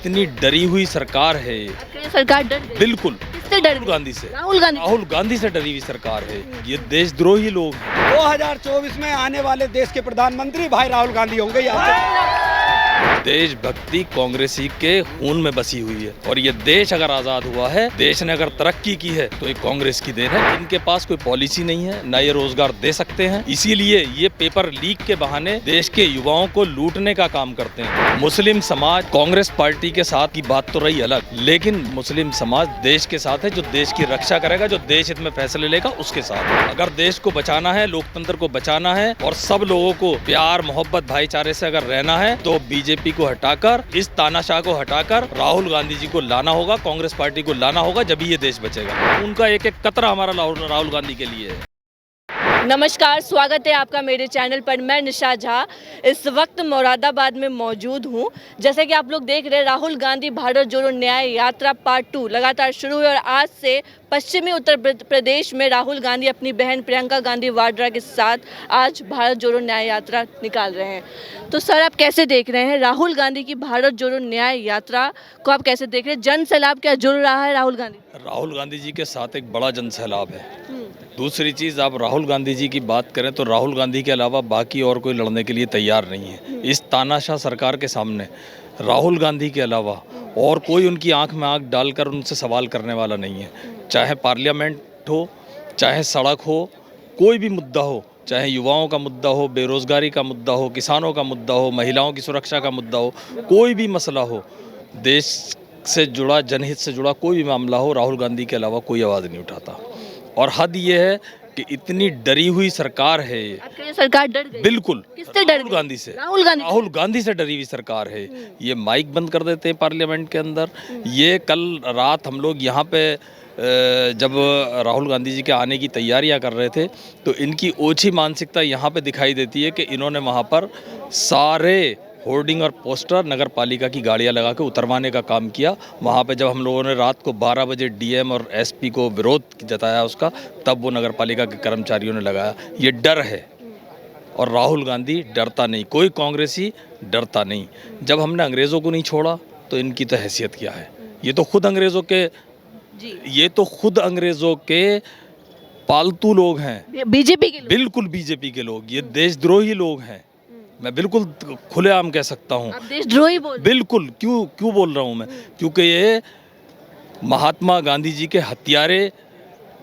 इतनी डरी हुई सरकार है ये। ये सरकार डर गई। बिल्कुल किससे डर राहुल गई? गांधी से। राहुल गांधी। राहुल गांधी से डरी हुई सरकार है। ये देशद्रोही लोग हैं। 2024 में आने वाले देश के प्रधानमंत्री भाई राहुल गांधी होंगे। यहाँ देशभक्ति कांग्रेसी के खून में बसी हुई है और ये देश अगर आजाद हुआ है, देश ने अगर तरक्की की है तो ये कांग्रेस की देन है। इनके पास कोई पॉलिसी नहीं है, ना ये रोजगार दे सकते हैं, इसीलिए ये पेपर लीक के बहाने देश के युवाओं को लूटने का काम करते हैं। मुस्लिम समाज कांग्रेस पार्टी के साथ की बात तो रही अलग, लेकिन मुस्लिम समाज देश के साथ है, जो देश की रक्षा करेगा, जो देश हित में फैसले लेगा उसके साथ। अगर देश को बचाना है, लोकतंत्र को बचाना है और सब लोगों को प्यार मोहब्बत भाईचारे से अगर रहना है तो बीजेपी को हटाकर, इस तानाशाह को हटाकर राहुल गांधी जी को लाना होगा, कांग्रेस पार्टी को लाना होगा, जब ये देश बचेगा। उनका एक एक कतरा हमारा राहुल गांधी के लिए है। नमस्कार, स्वागत है आपका मेरे चैनल पर। मैं निशा झा इस वक्त मुरादाबाद में मौजूद हूं। जैसे कि आप लोग देख रहे हैं, राहुल गांधी भारत जोड़ो न्याय यात्रा पार्ट 2 लगातार शुरू हुई और आज से पश्चिमी उत्तर प्रदेश में राहुल गांधी अपनी बहन प्रियंका गांधी वाड्रा के साथ आज भारत जोड़ो न्याय यात्रा निकाल रहे हैं। तो सर, आप कैसे देख रहे हैं राहुल गांधी की भारत जोड़ो न्याय यात्रा को? आप कैसे देख रहे हैं? जन सैलाब क्या जुड़ रहा है राहुल गांधी? राहुल गांधी जी के साथ एक बड़ा जन सैलाब है। दूसरी चीज़, आप राहुल गांधी जी की बात करें तो राहुल गांधी के अलावा बाकी और कोई लड़ने के लिए तैयार नहीं है। इस तानाशाह सरकार के सामने राहुल गांधी के अलावा और कोई उनकी आंख में आंख डालकर उनसे सवाल करने वाला नहीं है। चाहे पार्लियामेंट हो, चाहे सड़क हो, कोई भी मुद्दा हो, चाहे युवाओं का मुद्दा हो, बेरोजगारी का मुद्दा हो, किसानों का मुद्दा हो, महिलाओं की सुरक्षा का मुद्दा हो, कोई भी मसला हो, देश से जुड़ा, जनहित से जुड़ा कोई भी मामला हो, राहुल गांधी के अलावा कोई आवाज़ नहीं उठाता। और हद ये है कि इतनी डरी हुई सरकार है ये। ये सरकार डर गई। बिल्कुल किससे डर राहुल गई? गांधी से। राहुल गांधी से डरी हुई सरकार है। ये माइक बंद कर देते हैं पार्लियामेंट के अंदर। ये कल रात हम लोग यहाँ पे जब राहुल गांधी जी के आने की तैयारियां कर रहे थे तो इनकी ओछी मानसिकता यहाँ पे दिखाई देती है कि इन्होंने वहाँ पर सारे होर्डिंग और पोस्टर नगर पालिका की गाड़ियां लगा के उतरवाने का काम किया। वहाँ पे जब हम लोगों ने रात को 12 बजे डीएम और एसपी को विरोध जताया उसका, तब वो नगर पालिका के कर्मचारियों ने लगाया। ये डर है और राहुल गांधी डरता नहीं, कोई कांग्रेसी डरता नहीं। जब हमने अंग्रेज़ों को नहीं छोड़ा तो इनकी तो हैसियत क्या है? ये तो खुद अंग्रेज़ों के पालतू लोग हैं, बीजेपी के लोग। बिल्कुल बीजेपी के लोग। ये देशद्रोही लोग हैं, मैं बिल्कुल खुलेआम कह सकता हूँ। आप देशद्रोही बोल। बिल्कुल। क्यों बोल रहा हूँ मैं? क्योंकि ये महात्मा गांधी जी के हत्यारे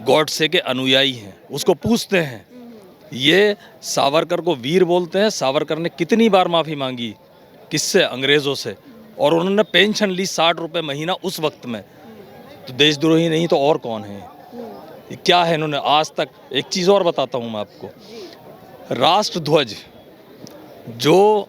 गॉडसे के अनुयायी हैं। उसको पूछते हैं, ये सावरकर को वीर बोलते हैं। सावरकर ने कितनी बार माफ़ी मांगी? किससे? अंग्रेज़ों से। और उन्होंने पेंशन ली 60 रुपये महीना उस वक्त में। तो देशद्रोही नहीं तो और कौन है? ये क्या है इन्होंने आज तक? एक चीज़ और बताता हूँ मैं आपको। राष्ट्रध्वज, जो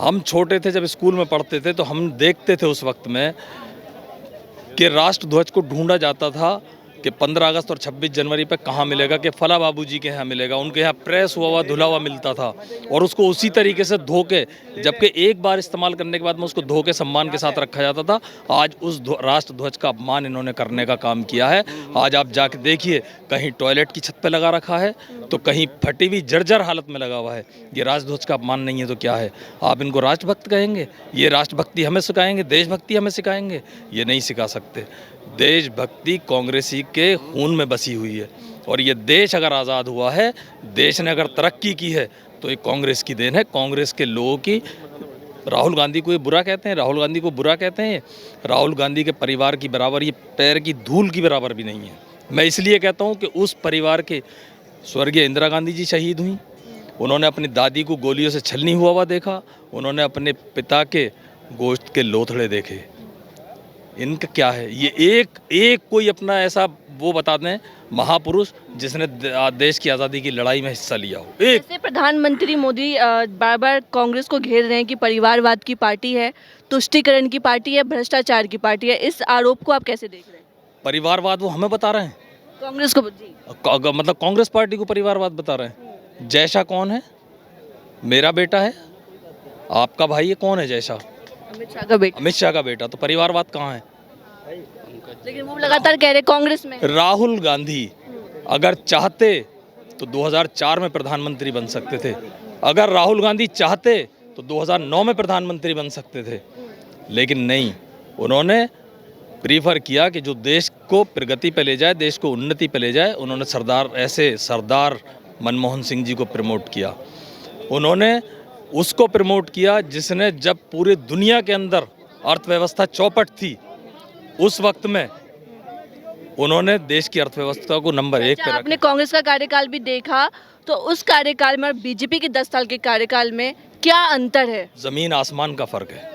हम छोटे थे जब स्कूल में पढ़ते थे तो हम देखते थे उस वक्त में कि राष्ट्रध्वज को ढूंढा जाता था कि 15 अगस्त और 26 जनवरी पे कहाँ मिलेगा, कि फला बाबूजी के यहाँ मिलेगा। उनके यहाँ प्रेस हुआ धुला हुआ मिलता था और उसको उसी तरीके से धो के, जबकि एक बार इस्तेमाल करने के बाद में उसको धो के सम्मान के साथ रखा जाता था। आज उस राष्ट्रध्वज का अपमान इन्होंने करने का काम किया है। आज आप जाके देखिए, कहीं टॉयलेट की छत पे लगा रखा है तो कहीं फटी हुई जर्जर हालत में लगा हुआ है। ये राष्ट्रध्वज का अपमान नहीं है तो क्या है? आप इनको राष्ट्रभक्त कहेंगे? ये राष्ट्रभक्ति हमें सिखाएंगे? देशभक्ति हमें सिखाएंगे? ये नहीं सिखा सकते। देशभक्ति कांग्रेसी के खून में बसी हुई है और ये देश अगर आज़ाद हुआ है, देश ने अगर तरक्की की है तो ये कांग्रेस की देन है, कांग्रेस के लोगों की। राहुल गांधी को ये बुरा कहते हैं, राहुल गांधी को बुरा कहते हैं। राहुल गांधी के परिवार की बराबर, ये पैर की धूल की बराबर भी नहीं है। मैं इसलिए कहता हूँ कि उस परिवार के स्वर्गीय इंदिरा गांधी जी शहीद हुई, उन्होंने अपनी दादी को गोलियों से छलनी हुआ देखा, उन्होंने अपने पिता के गोश्त के लोथड़े देखे। इनका क्या है? ये एक कोई अपना ऐसा वो बता दें महापुरुष जिसने देश की आज़ादी की लड़ाई में हिस्सा लिया हो। एक जैसे प्रधानमंत्री मोदी बार बार कांग्रेस को घेर रहे हैं कि परिवारवाद की पार्टी है, तुष्टीकरण की पार्टी है, भ्रष्टाचार की पार्टी है। इस आरोप को आप कैसे देख रहे हैं? परिवारवाद वो हमें बता रहे हैं, कांग्रेस को जी। मतलब कांग्रेस पार्टी को परिवारवाद बता रहे हैं। जैशा कौन है? मेरा बेटा है, आपका भाई है। कौन है जैशा? अमित शाह का बेटा। तो परिवारवाद कहाँ है? लेकिन वो लगातार कह रहे कांग्रेस में। राहुल गांधी अगर चाहते तो 2004 में प्रधानमंत्री बन सकते थे। अगर राहुल गांधी चाहते तो 2009 में प्रधानमंत्री बन सकते थे, लेकिन नहीं। उन्होंने प्रीफर किया कि जो देश को प्रगति पे ले जाए, देश को उन्नति पे ले जाए, उन्होंने सरदार मनमोहन सिंह जी को प्रमोट किया। उन्होंने उसको प्रमोट किया जिसने, जब पूरी दुनिया के अंदर अर्थव्यवस्था चौपट थी, उस वक्त में उन्होंने देश की अर्थव्यवस्था को नंबर 1 पे रखा। आपने कांग्रेस का कार्यकाल भी देखा, तो उस कार्यकाल में और बीजेपी के 10 साल के कार्यकाल में क्या अंतर है? ज़मीन आसमान का फ़र्क है,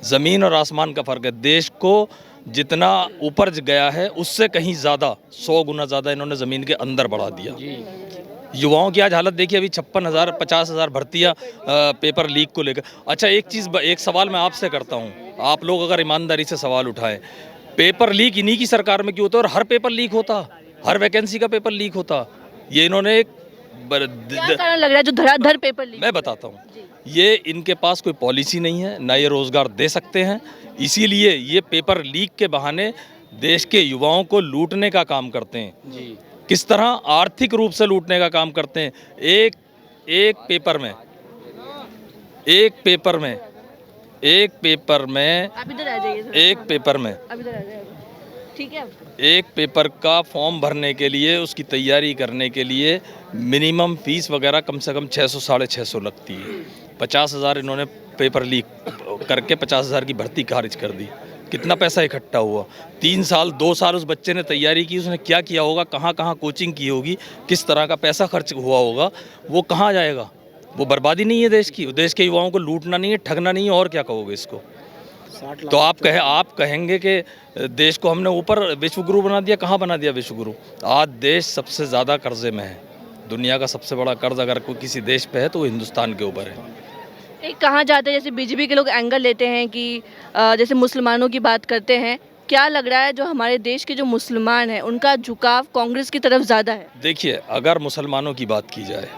ज़मीन और आसमान का फ़र्क है। देश को जितना ऊपर गया है उससे कहीं ज़्यादा, 100 गुना ज़्यादा इन्होंने ज़मीन के अंदर बढ़ा दिया। युवाओं की आज हालत देखिए, अभी 56,000 50,000 भर्तियाँ पेपर लीक को लेकर। अच्छा, एक सवाल मैं आपसे करता हूँ, आप लोग अगर ईमानदारी से सवाल उठाएं, पेपर लीक इन्हीं की सरकार में क्यों होता है और हर पेपर लीक होता, हर वैकेंसी का पेपर लीक होता? ये इन्होंने एक क्या कारण लग रहा है जो धड़ाधड़ पेपर लीक? मैं बताता हूँ, ये इनके पास कोई पॉलिसी नहीं है, ना ये रोज़गार दे सकते हैं, इसीलिए ये पेपर लीक के बहाने देश के युवाओं को लूटने का काम करते हैं जी। किस तरह? आर्थिक रूप से लूटने का काम करते हैं। एक पेपर में आप इधर आ जाइए सर। एक पेपर में आप इधर आ जाइए, ठीक है। एक पेपर का फॉर्म भरने के लिए, उसकी तैयारी करने के लिए मिनिमम फीस वगैरह कम से कम 600 साढ़े 600 लगती है। 50,000 इन्होंने पेपर लीक करके 50,000 की भर्ती खारिज कर दी। कितना पैसा इकट्ठा हुआ? 3 साल 2 साल उस बच्चे ने तैयारी की, उसने क्या किया होगा, कहाँ कहाँ कोचिंग की होगी, किस तरह का पैसा खर्च हुआ होगा, वो कहाँ जाएगा? वो बर्बादी नहीं है देश की? देश के युवाओं को लूटना नहीं है, ठगना नहीं है, और क्या कहोगे इसको? तो आप कहेंगे कि देश को हमने ऊपर विश्व गुरु बना दिया। कहाँ बना दिया विश्व गुरु? आज देश सबसे ज़्यादा कर्जे में है। दुनिया का सबसे बड़ा कर्ज अगर कोई किसी देश पे है तो वो हिंदुस्तान के ऊपर है। एक कहा जाता है, जैसे बीजेपी के लोग एंगल लेते हैं कि जैसे मुसलमानों की बात करते हैं, क्या लग रहा है जो हमारे देश के जो मुसलमान हैं उनका झुकाव कांग्रेस की तरफ ज़्यादा है? देखिए, अगर मुसलमानों की बात की जाए,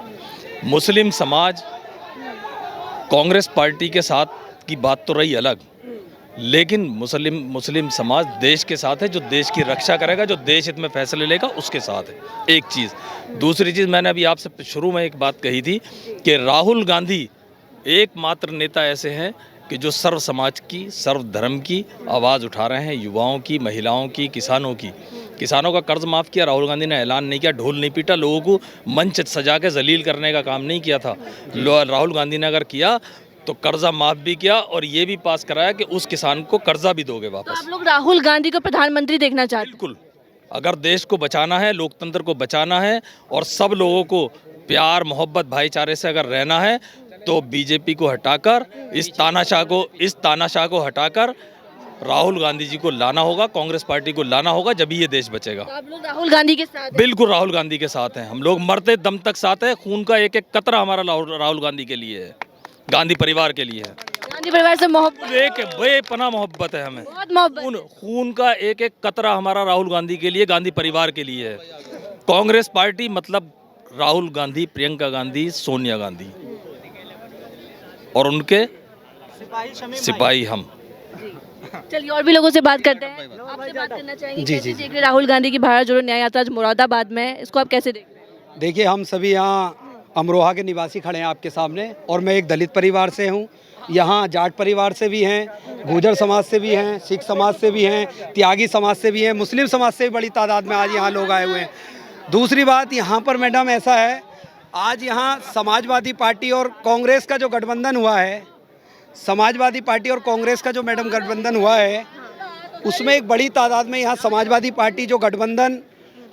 मुस्लिम समाज कांग्रेस पार्टी के साथ की बात तो रही अलग, लेकिन मुस्लिम समाज देश के साथ है, जो देश की रक्षा करेगा, जो देश हित में फैसले लेगा, उसके साथ है। एक चीज़। दूसरी चीज़, मैंने अभी आपसे शुरू में एक बात कही थी कि राहुल गांधी एकमात्र नेता ऐसे हैं कि जो सर्व समाज की, सर्व धर्म की आवाज़ उठा रहे हैं, युवाओं की, महिलाओं की, किसानों की। किसानों का कर्ज माफ़ किया राहुल गांधी ने, ऐलान नहीं किया, ढोल नहीं पीटा, लोगों को मंच सजा के जलील करने का काम नहीं किया था। राहुल गांधी ने अगर किया तो कर्जा माफ़ भी किया और ये भी पास कराया कि उस किसान को कर्जा भी दोगे तो वापस। आप लोग राहुल गांधी को प्रधानमंत्री देखना चाहते हैं? बिल्कुल। अगर देश को बचाना है, लोकतंत्र को बचाना है और सब लोगों को प्यार, मोहब्बत, भाईचारे से अगर रहना है, तो बीजेपी को हटाकर, इस तानाशाह को हटाकर राहुल गांधी जी को लाना होगा, कांग्रेस पार्टी को लाना होगा, जब ये देश बचेगा। तो आप लोग राहुल गांधी के साथ हैं? बिल्कुल राहुल गांधी के साथ हैं हम लोग, मरते दम तक साथ है। खून का एक एक कतरा हमारा राहुल गांधी के लिए है, गांधी परिवार के लिए है। गांधी परिवार से मोहब्बत, एक बेपनाह मोहब्बत है हमें। बहुत मोहब्बत। खून का एक एक कतरा हमारा राहुल गांधी के लिए, गांधी परिवार के लिए है। कांग्रेस पार्टी मतलब राहुल गांधी, प्रियंका गांधी, सोनिया गांधी और उनके सिपाही हम। चलिए और भी लोगों से बात करते हैं। आपसे बात करना चाहेंगे, कैसे देख रहे राहुल गांधी की भारत जोड़ो न्याय यात्रा आज मुरादाबाद में है, इसको आप कैसे देख रहे हैं? देखिए, हम सभी यहाँ अमरोहा के निवासी खड़े हैं आपके सामने, और मैं एक दलित परिवार से हूँ। यहाँ जाट परिवार से भी हैं, गुर्जर समाज से भी हैं, सिख समाज से भी हैं, त्यागी समाज से भी हैं, मुस्लिम समाज से भी बड़ी तादाद में आज यहाँ लोग आए हुए हैं। दूसरी बात, यहाँ पर मैडम ऐसा है, आज यहाँ समाजवादी पार्टी और कांग्रेस का जो गठबंधन हुआ है, समाजवादी पार्टी और कांग्रेस का जो मैडम गठबंधन हुआ है, उसमें एक बड़ी तादाद में यहाँ समाजवादी पार्टी जो गठबंधन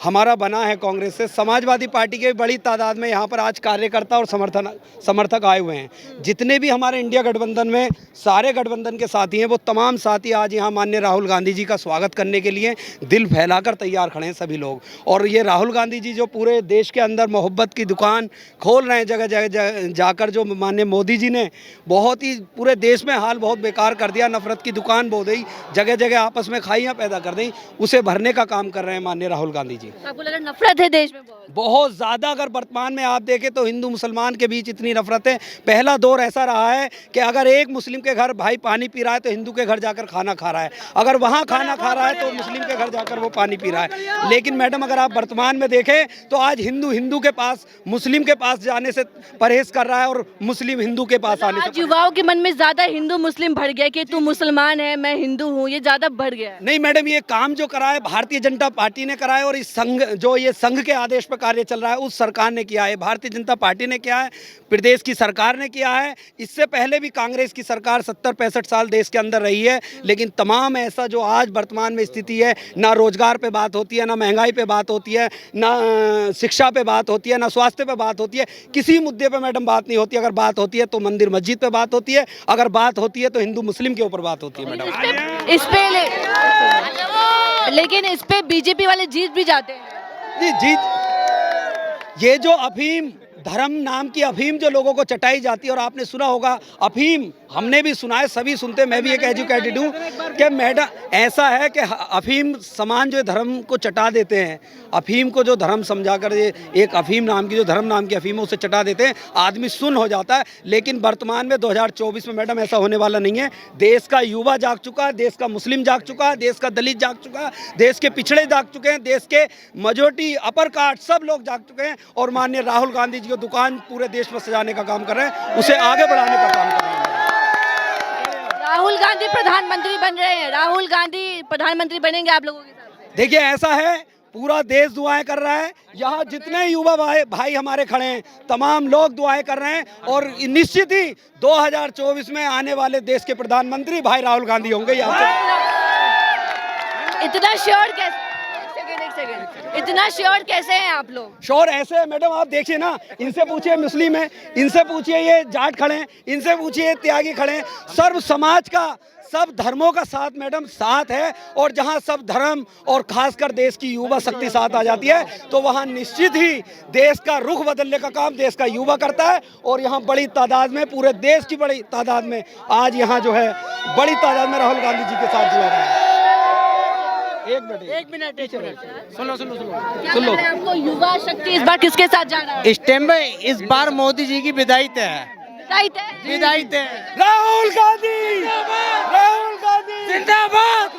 हमारा बना है कांग्रेस से, समाजवादी पार्टी के बड़ी तादाद में यहाँ पर आज कार्यकर्ता और समर्थक आए हुए हैं। जितने भी हमारे इंडिया गठबंधन में सारे गठबंधन के साथी हैं, वो तमाम साथी आज यहाँ माननीय राहुल गांधी जी का स्वागत करने के लिए दिल फैलाकर तैयार खड़े हैं सभी लोग। और ये राहुल गांधी जी जो पूरे देश के अंदर मोहब्बत की दुकान खोल रहे हैं, जगह जगह जाकर, जो माननीय मोदी जी ने बहुत ही पूरे देश में हाल बहुत बेकार कर दिया, नफरत की दुकान बो दी, जगह जगह आपस में खाइयाँ पैदा कर दी, उसे भरने का काम कर रहे हैं माननीय राहुल गांधी जी। आपको लगा नफरत है देश में बहुत? बहुत ज़्यादा। अगर वर्तमान में आप देखें तो हिंदू मुसलमान के बीच इतनी नफरत है। पहला दौर ऐसा रहा है कि अगर एक मुस्लिम के घर भाई पानी पी रहा है तो हिंदू के घर जाकर खाना खा रहा है, अगर वहाँ खाना खा रहा है तो मुस्लिम के घर जाकर वो पानी पी रहा है। लेकिन मैडम अगर आप वर्तमान में देखें तो आज हिंदू के पास मुस्लिम के पास जाने से परहेज कर रहा है और मुस्लिम हिंदू के पास आने आज से। युवाओं के मन में ज्यादा हिंदू मुस्लिम बढ़ गया कि तू मुसलमान है मैं हिंदू हूँ, ये ज्यादा बढ़ गया है। नहीं मैडम, ये काम जो करा है भारतीय जनता पार्टी ने करा है और इस संघ जो ये संघ के आदेश पर कार्य चल रहा है उस सरकार ने किया है, भारतीय जनता पार्टी ने किया है, प्रदेश की सरकार ने किया है। इससे पहले भी कांग्रेस की सरकार 70-65 साल देश के अंदर रही है, लेकिन तमाम ऐसा जो आज वर्तमान में स्थिति है, ना रोजगार पे बात होती है, ना महंगाई पे बात होती है, ना शिक्षा पे बात होती है, ना स्वास्थ्य पे बात होती है, किसी मुद्दे पे मैडम बात नहीं होती। अगर बात होती है तो मंदिर मस्जिद पे बात होती है, अगर बात होती है तो हिंदू मुस्लिम के ऊपर बात होती है मैडम। लेकिन इस पे बीजेपी वाले जीत भी जाते हैं। जीत, ये जो अफीम धर्म नाम की अफीम जो लोगों को चटाई जाती है, और आपने सुना होगा अफीम, हमने भी सुना है, सभी सुनते, मैं भी एक एजुकेटेड हूँ कि मैडम ऐसा है कि अफीम समान जो धर्म को चटा देते हैं, अफीम को जो धर्म समझा कर ये एक अफीम नाम की जो धर्म नाम की अफीम है उसे चटा देते हैं, आदमी सुन हो जाता है। लेकिन वर्तमान में 2024 में मैडम ऐसा होने वाला नहीं है। देश का युवा जाग चुका है, देश का मुस्लिम जाग चुका है, देश का दलित जाग चुका है, देश के पिछड़े जाग चुके हैं, देश के मेजॉरिटी अपर कास्ट सब लोग जाग चुके हैं और माननीय राहुल गांधी जी को दुकान पूरे देश में सजाने का काम कर रहे हैं, उसे आगे बढ़ाने का काम कर रहे हैं। राहुल गांधी प्रधानमंत्री बन रहे हैं, राहुल गांधी प्रधानमंत्री बनेंगे आप लोगों के साथ? देखिए ऐसा है, पूरा देश दुआएं कर रहा है, यहाँ जितने युवा भाई हमारे खड़े हैं तमाम लोग दुआएं कर रहे हैं और निश्चित ही 2024 में आने वाले देश के प्रधानमंत्री भाई राहुल गांधी होंगे। इतना श्योर कैसे? एक सेकंड, इतना श्योर कैसे हैं आप लोग? श्योर ऐसे है मैडम, आप देखिए ना, इनसे पूछिए मुस्लिम है, इनसे पूछिए ये जाट खड़े हैं, इनसे पूछिए त्यागी खड़े हैं, सर्व समाज का सब धर्मों का साथ मैडम साथ है। और जहां सब धर्म और खासकर देश की युवा शक्ति साथ आ जाती है तो वहां निश्चित ही देश का रुख बदलने का काम देश का युवा करता है। और यहां बड़ी तादाद में, पूरे देश की बड़ी तादाद में आज यहां जो है बड़ी तादाद में राहुल गांधी जी के साथ जुड़ा रहा है। एक मिनट सुन लो। आपको युवा शक्ति इस बार किसके साथ जाना है? इस टाइम में इस बार मोदी जी की विदाई तय है। विदाई तय। राहुल गांधी, राहुल गांधी जिंदाबाद,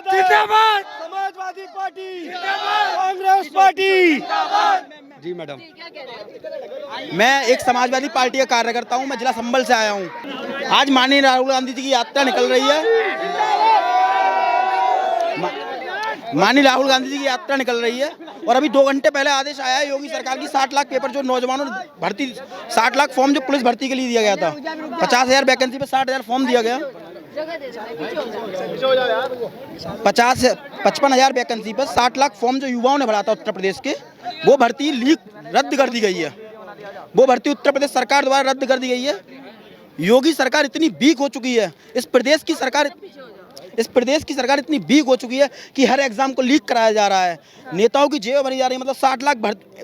जिंदाबाद, समाजवादी पार्टी, कांग्रेस पार्टी। जी मैडम, मैं एक समाजवादी पार्टी का कार्यकर्ता हूं, मैं जिला संभल से आया हूं। आज माननीय राहुल गांधी जी की यात्रा निकल रही है, माननीय राहुल गांधी जी की यात्रा निकल रही है और अभी 2 घंटे पहले आदेश आया है योगी सरकार की 60 लाख पेपर जो नौजवानों भर्ती, 60 लाख फॉर्म जो पुलिस भर्ती के लिए दिया गया था, 50,000 वैकेंसी पे 60,000 फॉर्म दिया गया, 55,000 वैकेंसी पर 60 लाख फॉर्म जो युवाओं ने भरा था उत्तर प्रदेश के, वो भर्ती लीक रद्द कर दी गई है। वो भर्ती उत्तर प्रदेश सरकार द्वारा रद्द कर दी गई है। योगी सरकार इतनी वीक हो चुकी है, इस प्रदेश की सरकार इतनी वीक हो चुकी है कि हर एग्जाम को लीक कराया जा रहा है, नेताओं की जेब भरी जा रही है। मतलब 60 लाख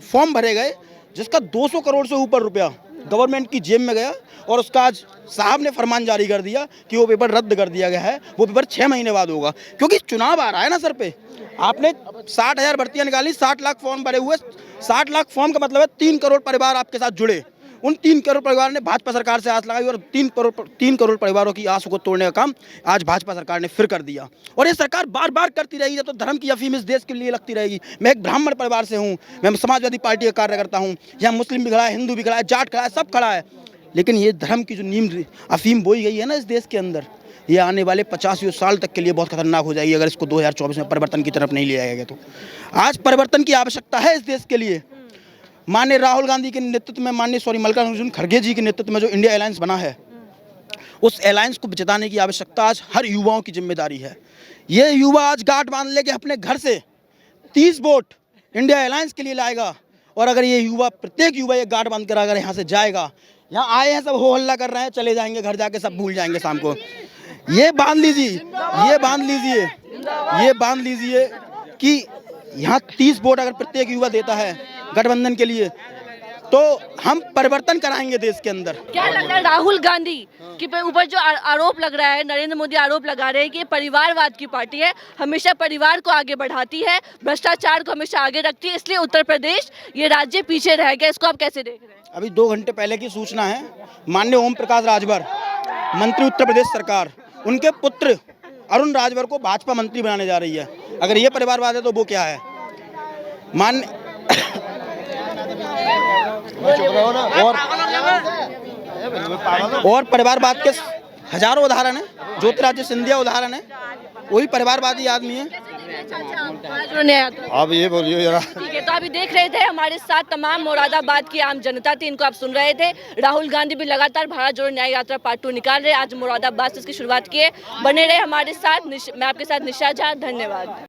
फॉर्म भरे गए जिसका 200 करोड़ से ऊपर रुपया गवर्नमेंट की जेब में गया और उसका आज साहब ने फरमान जारी कर दिया कि वो पेपर रद्द कर दिया गया है। वो पेपर 6 महीने बाद होगा क्योंकि चुनाव आ रहा है ना सर पे। आपने 60,000 भर्तियां निकाली, 60 लाख फॉर्म भरे हुए, 60 लाख फॉर्म का मतलब है 3 करोड़ परिवार आपके साथ जुड़े। उन 3 करोड़ परिवार ने भाजपा सरकार से आस लगाई और 3 करोड़ परिवारों की आस को तोड़ने का काम आज भाजपा सरकार ने फिर कर दिया। और ये सरकार बार बार करती रहेगी जब तो धर्म की अफीम इस देश के लिए लगती रहेगी। मैं एक ब्राह्मण परिवार से हूँ, मैं समाजवादी पार्टी का कार्यकर्ता हूँ, यहाँ मुस्लिम भी खड़ा है, हिंदू भी खड़ा है, जाट खड़ा है, सब खड़ा है। लेकिन ये धर्म की जो नीम अफीम बोई गई है ना इस देश के अंदर, ये आने वाले 50 साल तक के लिए बहुत खतरनाक हो जाएगी अगर इसको 2024 में परिवर्तन की तरफ नहीं ले जाएगा। तो आज परिवर्तन की आवश्यकता है इस देश के लिए। माननीय राहुल गांधी के नेतृत्व में, मल्लिकार्जुन खड़गे जी के नेतृत्व में जो इंडिया अलायंस बना है, उस अलायंस को जिताने की आवश्यकता आज हर युवाओं की जिम्मेदारी है। ये युवा आज गांठ बांध लेके अपने घर से 30 वोट इंडिया अलायंस के लिए लाएगा और अगर ये युवा, प्रत्येक युवा ये गांठ बांध कर अगर यहाँ से जाएगा, यहाँ आए हैं सब हो हल्ला कर रहे हैं, चले जाएंगे घर जाके सब भूल जाएंगे शाम को। ये बांध लीजिए कि यहाँ 30 वोट अगर प्रत्येक युवा देता है गठबंधन के लिए, तो हम परिवर्तन कराएंगे देश के अंदर। क्या लग रहा है राहुल गांधी के ऊपर जो आरोप लग रहा है, नरेंद्र मोदी आरोप लगा रहे हैं कि ये परिवारवाद की पार्टी है, हमेशा परिवार को आगे बढ़ाती है, भ्रष्टाचार को हमेशा आगे रखती है, इसलिए उत्तर प्रदेश ये राज्य पीछे रह गया, इसको आप कैसे देख रहे हैं? अभी 2 घंटे पहले की सूचना है, माननीय ओम प्रकाश राजभर मंत्री उत्तर प्रदेश सरकार, उनके पुत्र अरुण राजभर को भाजपा मंत्री बनाने जा रही है। अगर ये परिवारवाद है तो वो क्या है? और परिवारवाद के हजारों उदाहरण है, ज्योतिरादित्य सिंधिया उदाहरण है, वही परिवारवादी आदमी है। आप ये बोलिए जरा। ठीक है, तो अभी देख रहे थे हमारे साथ तमाम मुरादाबाद की आम जनता थी, इनको आप सुन रहे थे। राहुल गांधी भी लगातार भारत जोड़ो न्याय यात्रा पार्ट 2 निकाल रहे, आज मुरादाबाद से इसकी शुरुआत की है। बने रहे हमारे साथ, मैं आपके साथ निशा झा, धन्यवाद।